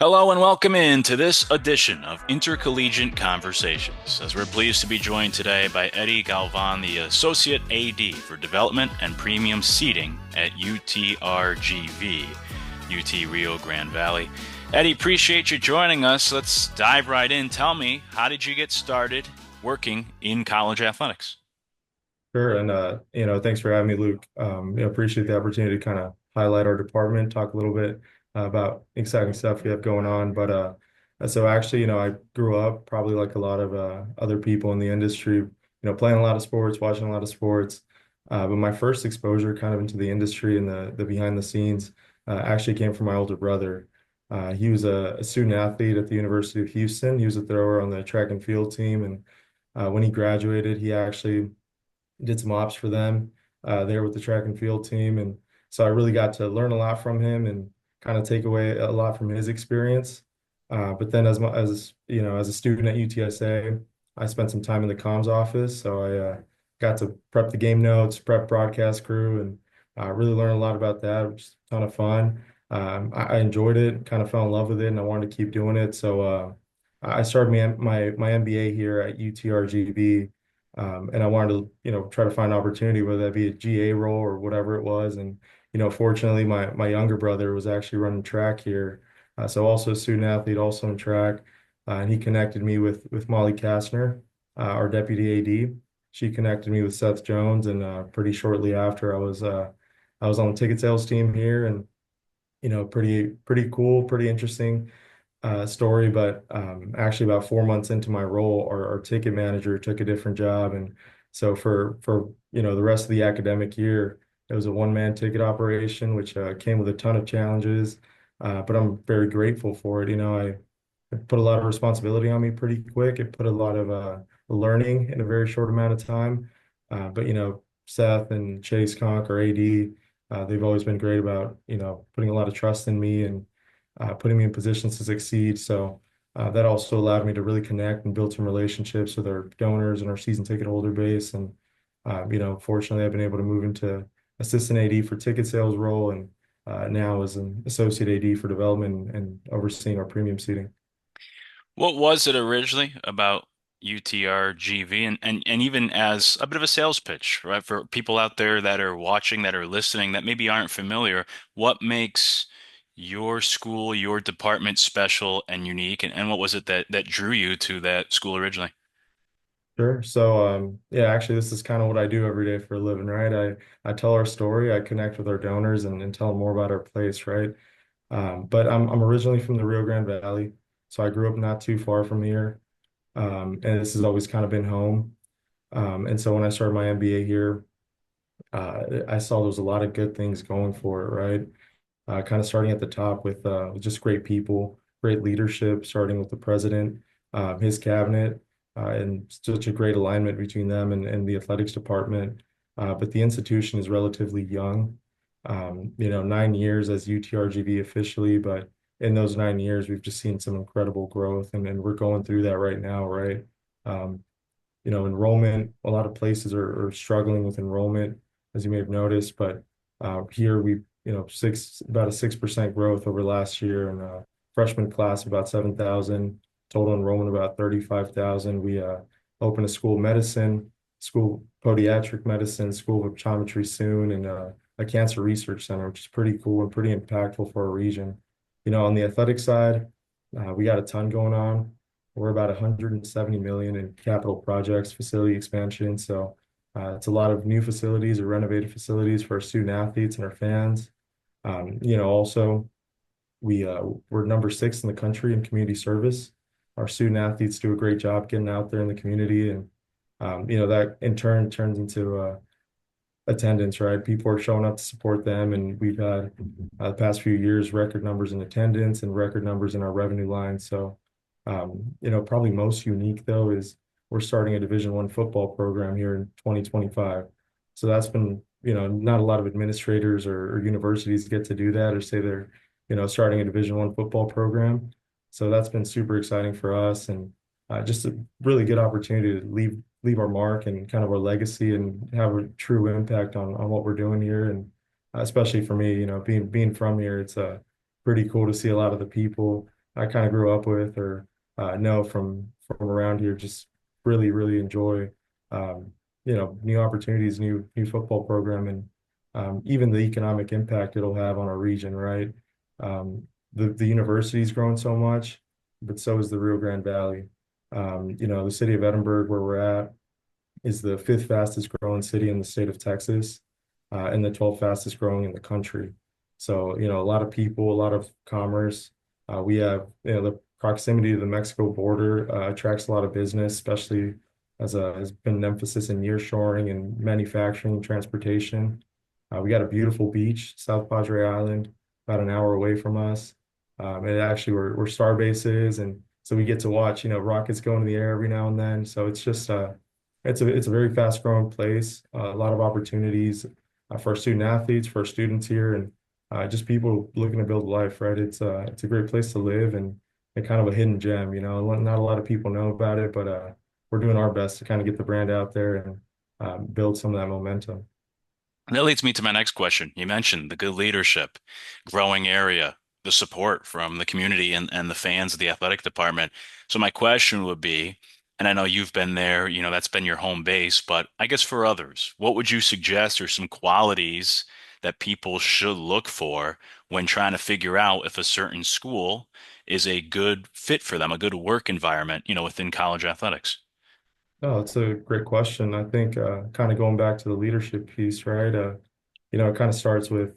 Hello and welcome in to this edition of Intercollegiate Conversations, as we're pleased to be joined today by Eddie Galvan, the Associate AD for Development and Premium Seating at UTRGV, UT Rio Grande Valley. Eddie, appreciate you joining us. Let's dive right in. Tell me, how did you get started working in college athletics? Sure, and thanks for having me, Luke. Appreciate the opportunity to kind of highlight our department, talk a little bit about exciting stuff we have going on. So actually, I grew up probably like a lot of other people in the industry, playing a lot of sports, watching a lot of sports. But my first exposure kind of into the industry and the behind the scenes actually came from my older brother. He was a student athlete at the University of Houston. He was a thrower on the track and field team, and when he graduated, he actually did some ops for them there with the track and field team. And so I really got to learn a lot from him and kind of take away a lot from his experience. But then as a student at UTSA, I spent some time in the comms office. So I got to prep the game notes, prep broadcast crew, and really learn a lot about that, which is a ton of fun. I enjoyed it, kind of fell in love with it, and I wanted to keep doing it. So I started my MBA here at UTRGV, and I wanted to, try to find opportunity, whether that be a GA role or whatever it was. And, fortunately, my younger brother was actually running track here. So also a student athlete, also in track. And he connected me with Molly Kastner, our deputy AD. She connected me with Seth Jones, and pretty shortly after, I was on the ticket sales team here, and pretty cool, pretty interesting story, but actually about 4 months into my role, our ticket manager took a different job, and so for the rest of the academic year, it was a one-man ticket operation, which came with a ton of challenges, but I'm very grateful for it. It put a lot of responsibility on me pretty quick. It put a lot of learning in a very short amount of time, but Seth and Chase Conk, our AD, they've always been great about putting a lot of trust in me and putting me in positions to succeed. So that also allowed me to really connect and build some relationships with our donors and our season ticket holder base. And fortunately, I've been able to move into assistant AD for ticket sales role, and now as an associate AD for development and overseeing our premium seating. What was it originally about UTRGV and even as a bit of a sales pitch, right? For people out there that are watching, that are listening, that maybe aren't familiar, what makes your school, your department special and unique? And what was it that drew you to that school originally? Sure. So yeah, actually this is kind of what I do every day for a living, right? I tell our story, I connect with our donors and tell them more about our place, right? But I'm originally from the Rio Grande Valley, so I grew up not too far from here. And this has always kind of been home. And so when I started my MBA here, I saw there was a lot of good things going for it, right? Kind of starting at the top with just great people, great leadership, starting with the president, his cabinet, and such a great alignment between them and the athletics department. But the institution is relatively young. 9 years as UTRGV officially, but in those 9 years, we've just seen some incredible growth, and we're going through that right now, right? Um, Enrollment, a lot of places are struggling with enrollment, as you may have noticed, but here we, about a 6% growth over last year, and freshman class about 7,000, total enrollment about 35,000. We open a school of medicine, school of podiatric medicine, school of optometry soon, and a cancer research center, which is pretty cool and pretty impactful for our region. On the athletic side, we got a ton going on. We're about 170 million in capital projects, facility expansion. So it's a lot of new facilities or renovated facilities for our student athletes and our fans. Also we're number 6 in the country in community service. Our student athletes do a great job getting out there in the community, and that in turn turns into attendance, right? People are showing up to support them, and we've had the past few years record numbers in attendance and record numbers in our revenue line. So, probably most unique though is we're starting a Division I football program here in 2025. So that's been, not a lot of administrators or universities get to do that or say they're, starting a Division I football program. So that's been super exciting for us, and just a really good opportunity to leave our mark and kind of our legacy and have a true impact on what we're doing here. And especially for me, being from here, it's pretty cool to see a lot of the people. I kind of grew up with or know from around here just really enjoy um, new opportunities, new football program, and even the economic impact it'll have on our region, right? The university's grown so much, but so is the Rio Grande Valley. The city of Edinburgh, where we're at, is the fifth fastest growing city in the state of Texas, and the 12th fastest growing in the country. So, a lot of people, a lot of commerce. We have, the proximity to the Mexico border attracts a lot of business, especially as has been an emphasis in nearshoring and manufacturing, transportation. We got a beautiful beach, South Padre Island, about an hour away from us. And actually, where Starbase is, and so we get to watch, rockets go into the air every now and then. So it's just it's a very fast growing place, a lot of opportunities for our student athletes, for our students here, and just people looking to build a life, right? It's a great place to live and kind of a hidden gem, not a lot of people know about it, but we're doing our best to kind of get the brand out there and build some of that momentum. And that leads me to my next question. You mentioned the good leadership, growing area, the support from the community and the fans of the athletic department. So my question would be, and I know you've been there, that's been your home base, but I guess for others, what would you suggest are some qualities that people should look for when trying to figure out if a certain school is a good fit for them, a good work environment, within college athletics? Oh, it's a great question. I think kind of going back to the leadership piece, right? It kind of starts with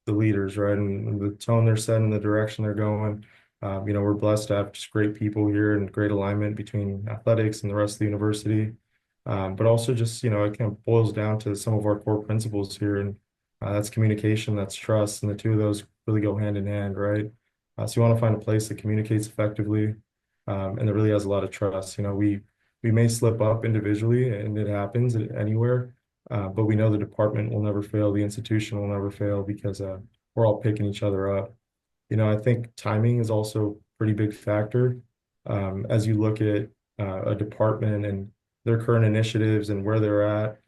the leaders, right? And the tone they're setting, the direction they're going. We're blessed to have just great people here and great alignment between athletics and the rest of the university. But also just, it kind of boils down to some of our core principles here, and that's communication, that's trust, and the two of those really go hand in hand, right? So you want to find a place that communicates effectively, and that really has a lot of trust. We may slip up individually, and it happens anywhere, but we know the department will never fail, the institution will never fail because we're all picking each other up. I think timing is also a pretty big factor. As you look at a department and their current initiatives and where they're at,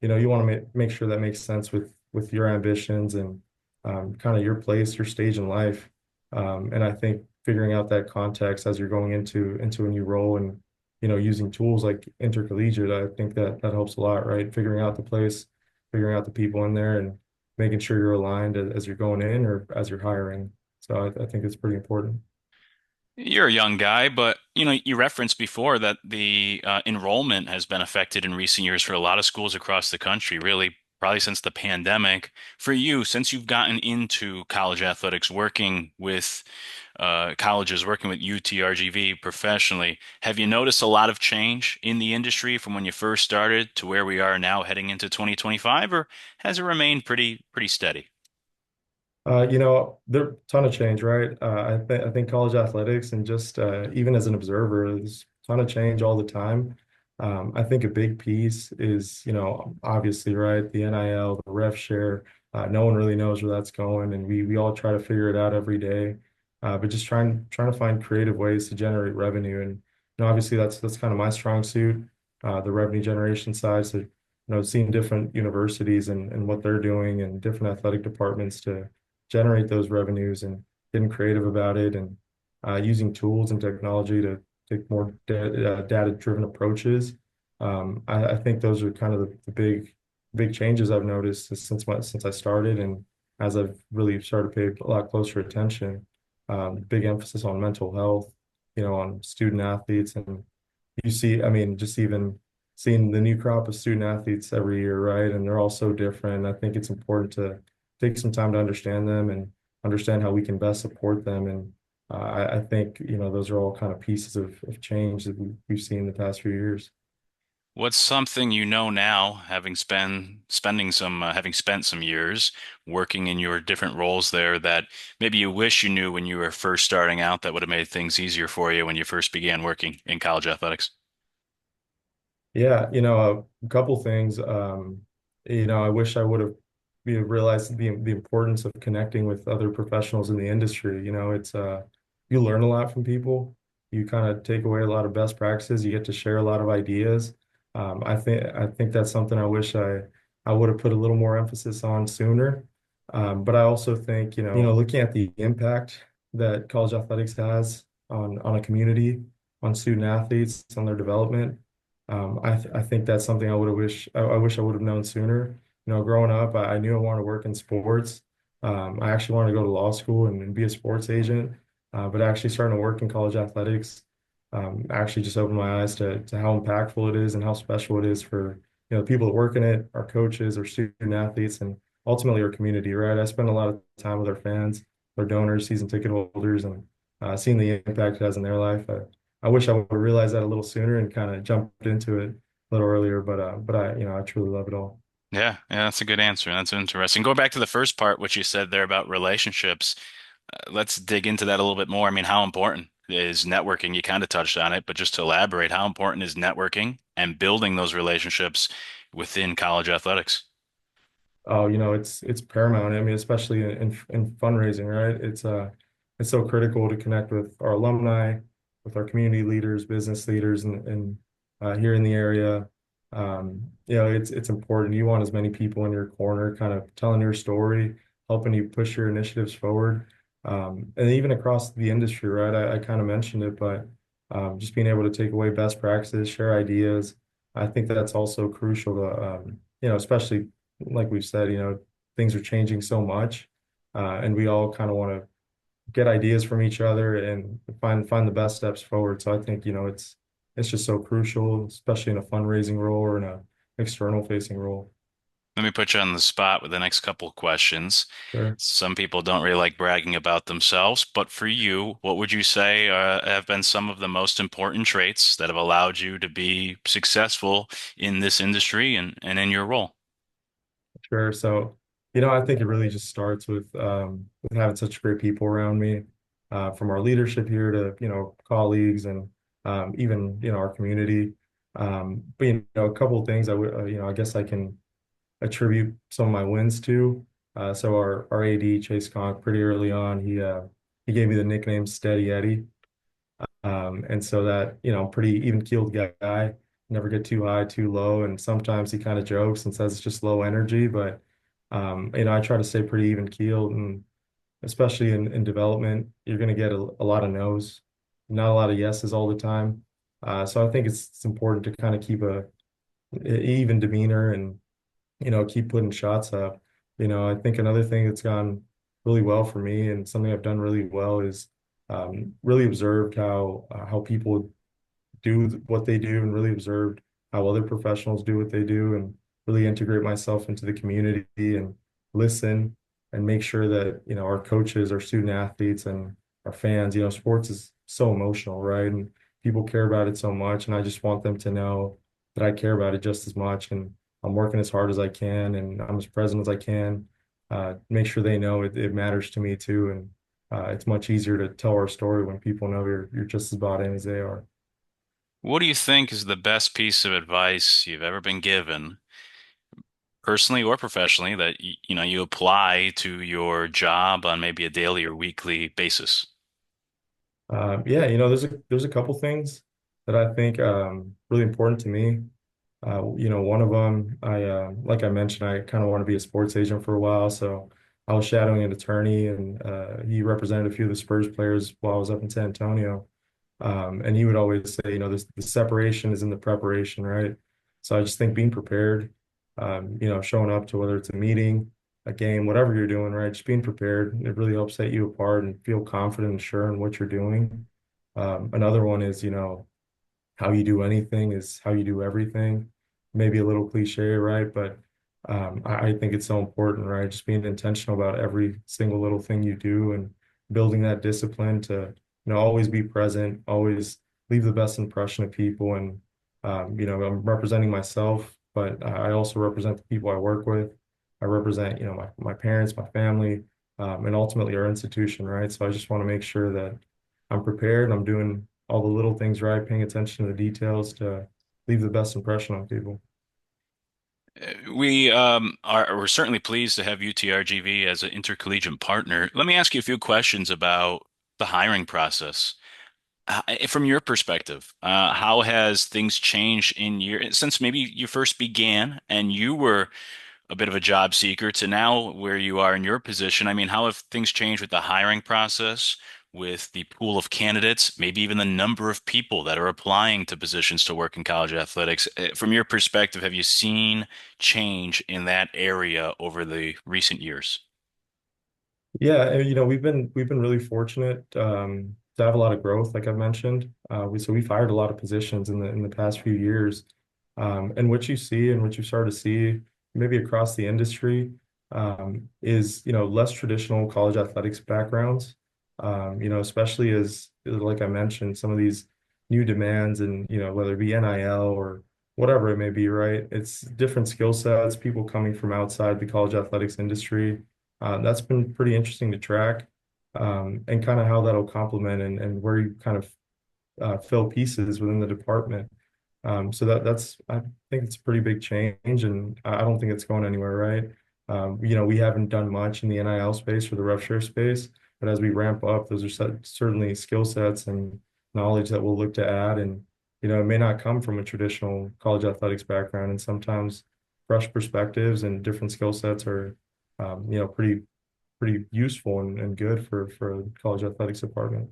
you want to make sure that makes sense with your ambitions and kind of your place, your stage in life. And I think figuring out that context as you're going into a new role and using tools like Intercollegiate, I think that helps a lot, right? Figuring out the place, figuring out the people in there, and making sure you're aligned as you're going in or as you're hiring. So I think it's pretty important. You're a young guy, but you referenced before that the enrollment has been affected in recent years for a lot of schools across the country, really probably since the pandemic. For you, since you've gotten into college athletics, working with colleges, working with UTRGV professionally, have you noticed a lot of change in the industry from when you first started to where we are now heading into 2025, or has it remained pretty steady? There a ton of change, right? I think college athletics and just even as an observer, there's a ton of change all the time. I think a big piece is, obviously, right, the NIL, the rev share. No one really knows where that's going, and we all try to figure it out every day. But just trying to find creative ways to generate revenue, and obviously that's kind of my strong suit, the revenue generation side. So, seeing different universities and what they're doing and different athletic departments to generate those revenues and getting creative about it and using tools and technology to take more data-driven approaches. I think those are kind of the big changes I've noticed since I started and as I've really started to pay a lot closer attention. Big emphasis on mental health, on student athletes, and you see, I mean, just even seeing the new crop of student athletes every year, right? And they're all so different. I think it's important to take some time to understand them and understand how we can best support them. And I think, those are all kind of pieces of change that we've seen in the past few years. What's something you know now, having spent some years working in your different roles there, that maybe you wish you knew when you were first starting out that would have made things easier for you when you first began working in college athletics? Yeah, a couple things. I wish I would have realized the importance of connecting with other professionals in the industry. It's you learn a lot from people. You kind of take away a lot of best practices. You get to share a lot of ideas. I think that's something I wish I would have put a little more emphasis on sooner. But I also think, looking at the impact that college athletics has on a community, on student athletes, on their development. I think that's something I wish I would have known sooner. Growing up, I knew I wanted to work in sports. I actually wanted to go to law school and be a sports agent, but actually starting to work in college athletics actually just opened my eyes to how impactful it is and how special it is for the people that work in it, our coaches, our student athletes, and ultimately our community. Right, I spend a lot of time with our fans, our donors, season ticket holders, and seeing the impact it has in their life. I wish I would have realized that a little sooner and kind of jumped into it a little earlier, but I truly love it all. Yeah, yeah, that's a good answer. That's interesting. Going back to the first part, what you said there about relationships, let's dig into that a little bit more. I mean, how important is networking? You kind of touched on it, but just to elaborate, how important is networking and building those relationships within college athletics? Oh, it's paramount. I mean, especially in fundraising, right? It's so critical to connect with our alumni, with our community leaders, business leaders, and here in the area. It's important. You want as many people in your corner, kind of telling your story, helping you push your initiatives forward, and even across the industry, right? I kind of mentioned it, but just being able to take away best practices, share ideas. I think that's also crucial to, especially like we've said, things are changing so much, and we all kind of want to get ideas from each other and find the best steps forward. So I think, it's just so crucial, especially in a fundraising role or in a external facing role. Let me put you on the spot with the next couple of questions. Sure. Some people don't really like bragging about themselves, but for you, what would you say have been some of the most important traits that have allowed you to be successful in this industry and in your role? Sure. So, I think it really just starts with having such great people around me, from our leadership here to, colleagues and even, our community. But, a couple of things I guess I can attribute some of my wins to. So our AD, Chase Conk, pretty early on, he gave me the nickname Steady Eddie. And so that, pretty even-keeled guy, never get too high, too low. And sometimes he kind of jokes and says it's just low energy, but I try to stay pretty even-keeled. And especially in development, you're going to get a lot of no's, not a lot of yeses all the time. So I think it's important to kind of keep even demeanor and keep putting shots up. I think another thing that's gone really well for me and something I've done really well is really observed how people do what they do and really observed how other professionals do what they do and really integrate myself into the community and listen and make sure that, our coaches, our student athletes and our fans, sports is so emotional, right? And people care about it so much. And I just want them to know that I care about it just as much. And I'm working as hard as I can and I'm as present as I can. Make sure they know it matters to me too. And it's much easier to tell our story when people know you're just as bought in as they are. What do you think is the best piece of advice you've ever been given, personally or professionally, that you apply to your job on maybe a daily or weekly basis? Yeah, there's a couple things that I think really important to me. One of them, like I mentioned, I kind of want to be a sports agent for a while, so I was shadowing an attorney, and he represented a few of the Spurs players while I was up in San Antonio. And he would always say, the separation is in the preparation, right? So I just think being prepared, showing up to whether it's a meeting, a game, whatever you're doing, right? Just being prepared, it really helps set you apart and feel confident and sure in what you're doing. Another one is, how you do anything is how you do everything. Maybe a little cliche, right? But I think it's so important, right? Just being intentional about every single little thing you do and building that discipline to, always be present, always leave the best impression of people. And, I'm representing myself, but I also represent the people I work with. I represent, my parents, my family, and ultimately our institution, right? So I just want to make sure that I'm prepared. I'm doing all the little things right, paying attention to the details to leave the best impression on people. We're certainly pleased to have UTRGV as an intercollegiate partner. Let me ask you a few questions about the hiring process. From your perspective, how has things changed in since maybe you first began and you were a bit of a job seeker to now where you are in your position? I mean, how have things changed with the hiring process? with the pool of candidates, maybe even the number of people that are applying to positions to work in college athletics. From your perspective, have you seen change in that area over the recent years? Yeah, and, we've been really fortunate to have a lot of growth, like I've mentioned. We've hired a lot of positions in the past few years, and what you see and what you start to see maybe across the industry is less traditional college athletics backgrounds. Especially as like I mentioned, some of these new demands and whether it be NIL or whatever it may be, right? It's different skill sets, people coming from outside the college athletics industry. That's been pretty interesting to track, and kind of how that'll complement and where you kind of fill pieces within the department. So that's I think it's a pretty big change, and I don't think it's going anywhere, right? We haven't done much in the NIL space or the rev share space, but as we ramp up, those are certainly skill sets and knowledge that we'll look to add. And it may not come from a traditional college athletics background, and sometimes fresh perspectives and different skill sets are pretty useful and good for a college athletics department.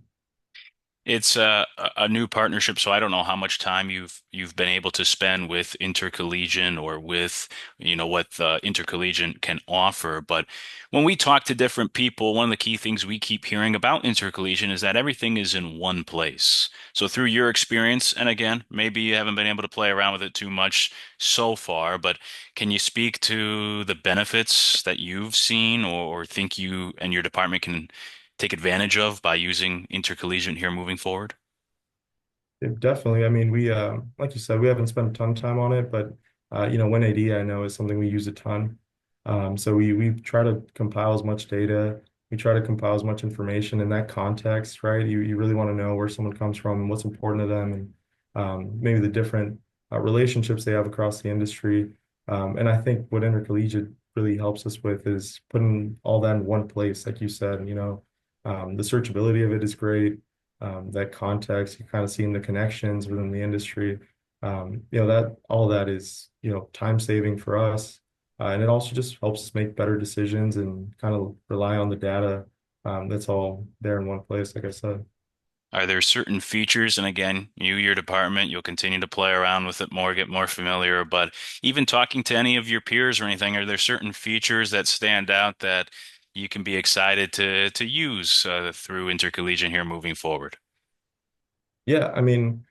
It's a new partnership, so I don't know how much time you've been able to spend with Intercollegiate or with what the Intercollegiate can offer. But when we talk to different people, one of the key things we keep hearing about Intercollegiate is that everything is in one place. So through your experience, and again, maybe you haven't been able to play around with it too much so far, but can you speak to the benefits that you've seen or think you and your department can take advantage of by using Intercollegiate here moving forward? Yeah, definitely. I mean, like you said, we haven't spent a ton of time on it, but WinAD I know is something we use a ton. So we try to compile as much data. We try to compile as much information in that context, right? You really want to know where someone comes from and what's important to them, and maybe the different relationships they have across the industry. And I think what Intercollegiate really helps us with is putting all that in one place, like you said. The searchability of it is great. That context, you're kind of seeing the connections within the industry. That all that is, time saving for us. And it also just helps us make better decisions and kind of rely on the data. That's all there in one place, like I said. Are there certain features, and again, your department, you'll continue to play around with it more, get more familiar, but even talking to any of your peers or anything, are there certain features that stand out that you can be excited to use through Intercollegiate here moving forward? Yeah, I mean,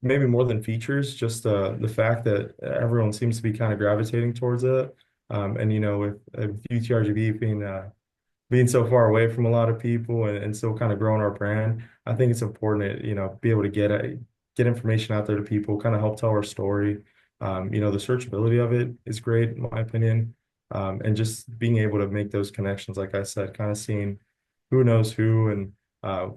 maybe more than features, just the fact that everyone seems to be kind of gravitating towards it. And with UTRGV being so far away from a lot of people and still kind of growing our brand, I think it's important to, be able to get information out there to people, kind of help tell our story. The searchability of it is great, in my opinion. And just being able to make those connections, like I said, kind of seeing who knows who, and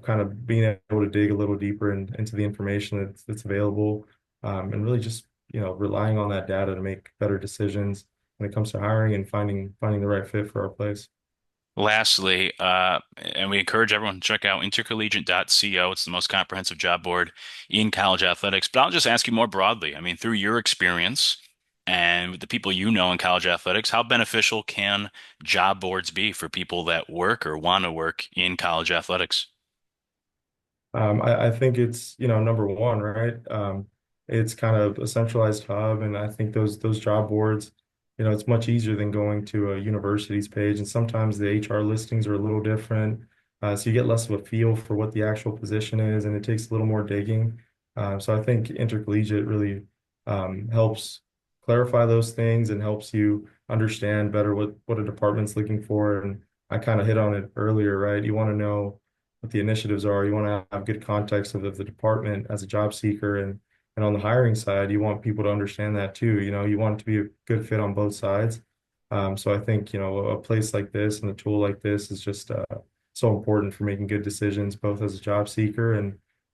kind of being able to dig a little deeper into the information that's available, and really just, relying on that data to make better decisions when it comes to hiring and finding the right fit for our place. Lastly, and we encourage everyone to check out intercollegiate.co. It's the most comprehensive job board in college athletics. But I'll just ask you more broadly. I mean, through your experience and with the people you know in college athletics, how beneficial can job boards be for people that work or want to work in college athletics? I think it's, number one, right? It's kind of a centralized hub, and I think those job boards, it's much easier than going to a university's page, and sometimes the HR listings are a little different, so you get less of a feel for what the actual position is, and it takes a little more digging. So I think Intercollegiate really helps clarify those things and helps you understand better what a department's looking for. And I kind of hit on it earlier, right? You want to know what the initiatives are. You want to have good context of the department as a job seeker, and on the hiring side, you want people to understand that too. You want it to be a good fit on both sides. So I think, a place like this and a tool like this is just so important for making good decisions, both as a job seeker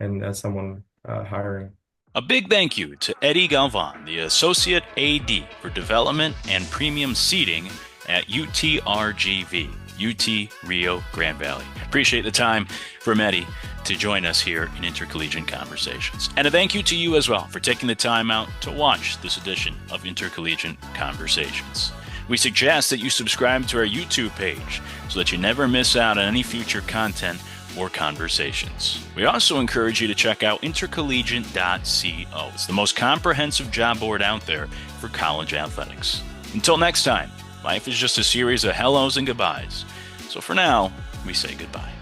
and as someone hiring. A big thank you to Eddie Galvan, the Associate AD for Development and Premium Seating at UTRGV, UT Rio Grande Valley. Appreciate the time from Eddie to join us here in Intercollegiate Conversations. And a thank you to you as well for taking the time out to watch this edition of Intercollegiate Conversations. We suggest that you subscribe to our YouTube page so that you never miss out on any future content or conversations. We also encourage you to check out intercollegiate.co. It's the most comprehensive job board out there for college athletics. Until next time, life is just a series of hellos and goodbyes. So for now, we say goodbye.